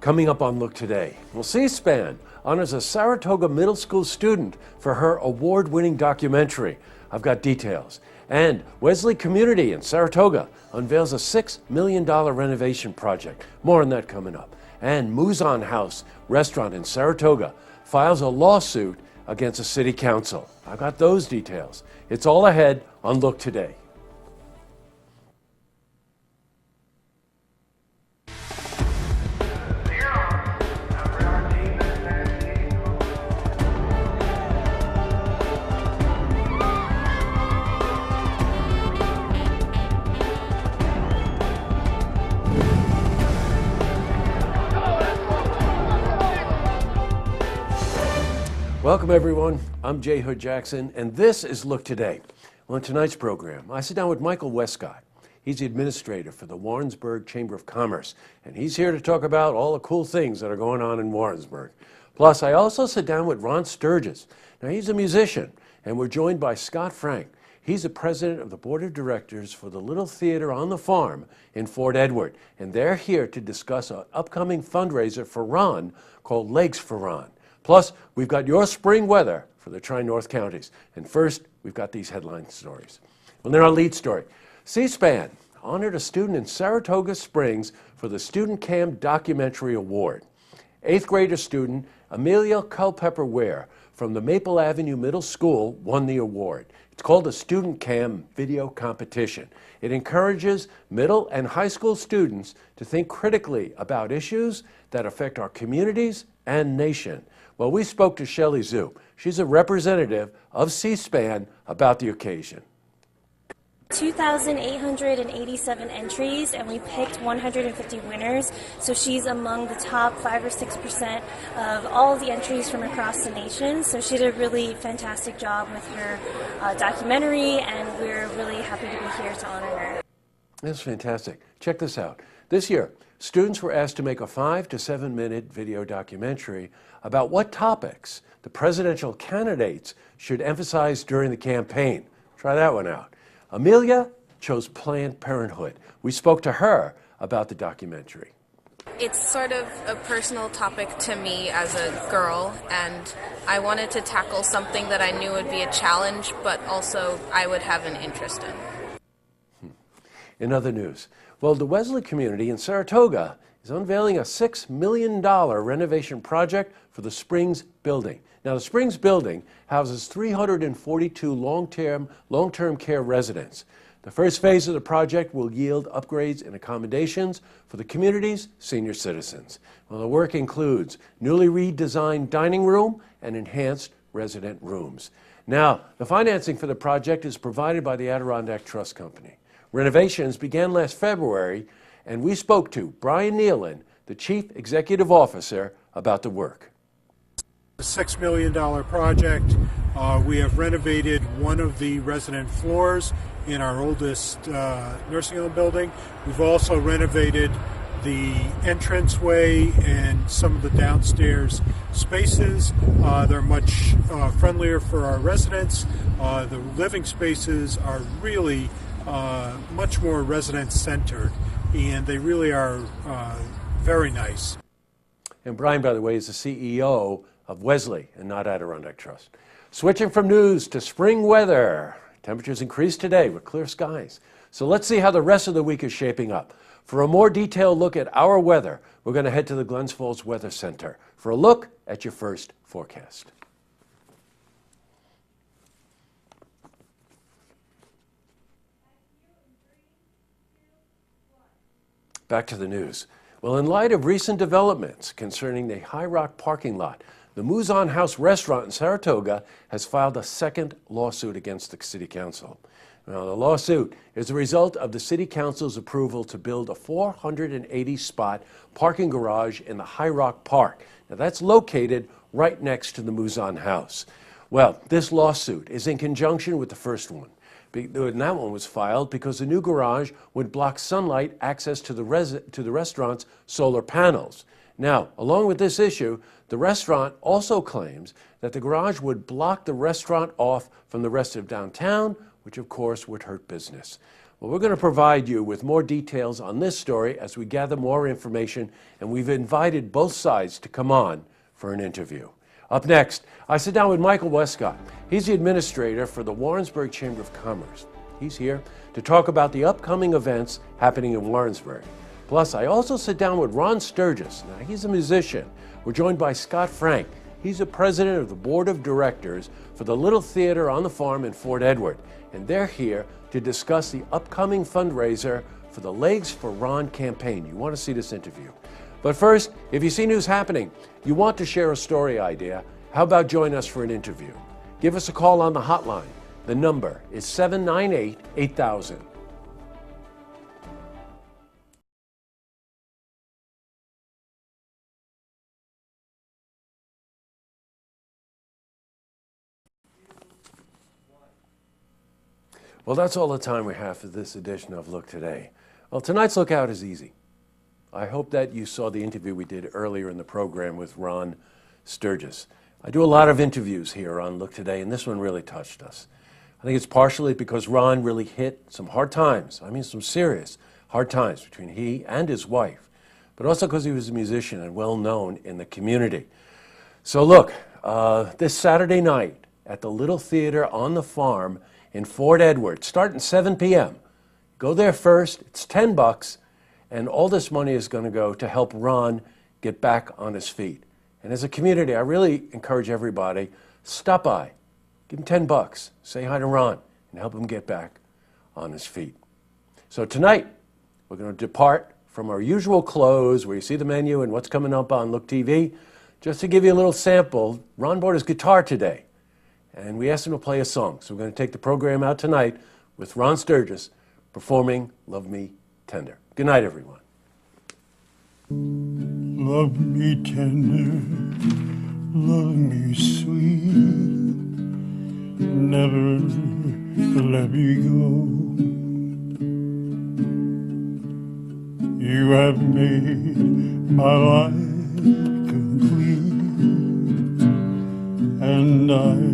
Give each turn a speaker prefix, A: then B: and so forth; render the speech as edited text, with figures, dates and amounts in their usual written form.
A: Coming up on Look Today, well, C-SPAN honors a Saratoga middle school student for her award-winning documentary. I've got details. And Wesley Community in Saratoga unveils a $6 million renovation project. More on that coming up. And Muzan House restaurant in Saratoga files a lawsuit against the city council. I've got those details. It's all ahead on Look Today. Welcome everyone, I'm Jay Hood Jackson, and this is Look Today. On tonight's program, I sit down with Michael Westcott. He's the administrator for the Warrensburg Chamber of Commerce, and he's here to talk about all the cool things that are going on in Warrensburg. Plus, I also sit down with Ron Sturgis. Now, he's a musician, and we're joined by Scott Frank. He's the president of the board of directors for the Little Theater on the Farm in Fort Edward, and they're here to discuss an upcoming fundraiser for Ron called Legs for Ron. Plus, we've got your spring weather for the Tri-North counties. And first, we've got these headline stories. Well, then our lead story. C-SPAN honored a student in Saratoga Springs for the Student Cam Documentary Award. 8th grader student Amelia Culpepper Ware from the Maple Avenue Middle School won the award. It's called the Student Cam Video Competition. It encourages middle and high school students to think critically about issues that affect our communities and nation. Well, we spoke to Shelley Zhu. She's a representative of C-SPAN about the occasion.
B: 2,887 entries, and we picked 150 winners. So she's among the top 5 or 6% of all of the entries from across the nation. So she did a really fantastic job with her documentary, and we're really happy to be here to honor her.
A: That's fantastic. Check this out. This year, students were asked to make a 5 to 7 minute video documentary about what topics the presidential candidates should emphasize during the campaign. Try that one out. Amelia chose Planned Parenthood. We spoke to her about the documentary.
C: It's sort of a personal topic to me as a girl, and I wanted to tackle something that I knew would be a challenge, but also I would have an interest in.
A: In other news, well, the Wesley community in Saratoga is unveiling a $6 million renovation project for the Springs building. Now, the Springs building houses 342 long-term care residents. The first phase of the project will yield upgrades and accommodations for the community's senior citizens. Well, the work includes newly redesigned dining room and enhanced resident rooms. Now, the financing for the project is provided by the Adirondack Trust Company. Renovations began last February, and we spoke to Brian Nealon, the Chief Executive Officer, about the work.
D: A $6 million project. We have renovated one of the resident floors in our oldest nursing home building. We've also renovated the entranceway and some of the downstairs spaces. They're much friendlier for our residents. The living spaces are really much more resident-centered, and they really are very nice.
A: And Brian, by the way, is the CEO of Wesley and not Adirondack Trust. Switching from news to spring weather. Temperatures increased today with clear skies. So let's see how the rest of the week is shaping up. For a more detailed look at our weather, we're going to head to the Glens Falls Weather Center for a look at your first forecast. Back to the news. Well, in light of recent developments concerning the High Rock parking lot, the Muzan House restaurant in Saratoga has filed a second lawsuit against the City Council. Now, the lawsuit is a result of the City Council's approval to build a 480-spot parking garage in the High Rock Park. Now, that's located right next to the Muzan House. Well, this lawsuit is in conjunction with the first one. And that one was filed because the new garage would block sunlight access to the restaurant's solar panels. Now, along with this issue, the restaurant also claims that the garage would block the restaurant off from the rest of downtown, which of course would hurt business. Well, we're going to provide you with more details on this story as we gather more information, and we've invited both sides to come on for an interview. Up next, I sit down with Michael Westcott. He's the administrator for the Warrensburg Chamber of Commerce. He's here to talk about the upcoming events happening in Warrensburg. Plus, I also sit down with Ron Sturgis. Now, he's a musician. We're joined by Scott Frank. He's the president of the board of directors for the Little Theater on the Farm in Fort Edward. And they're here to discuss the upcoming fundraiser for the Legs for Ron campaign. You want to see this interview. But first, if you see news happening, you want to share a story idea, how about join us for an interview? Give us a call on the hotline. The number is 798-8000. Well, that's all the time we have for this edition of Look Today. Well, tonight's Lookout is easy. I hope that you saw the interview we did earlier in the program with Ron Sturgis. I do a lot of interviews here on Look Today, and this one really touched us. I think it's partially because Ron really hit some hard times. I mean, some serious hard times between he and his wife, but also because he was a musician and well known in the community. So look, this Saturday night at the Little Theater on the Farm in Fort Edward, starting 7 p.m. Go there first. It's $10, and all this money is going to go to help Ron get back on his feet. And as a community, I really encourage everybody, stop by, give him $10, say hi to Ron, and help him get back on his feet. So tonight, we're going to depart from our usual close where you see the menu and what's coming up on Look TV. Just to give you a little sample, Ron brought his guitar today, and we asked him to play a song. So we're going to take the program out tonight with Ron Sturgis performing Love Me Tender. Good night, everyone.
E: Love me tender, love me sweet, never let me go. You have made my life complete, and I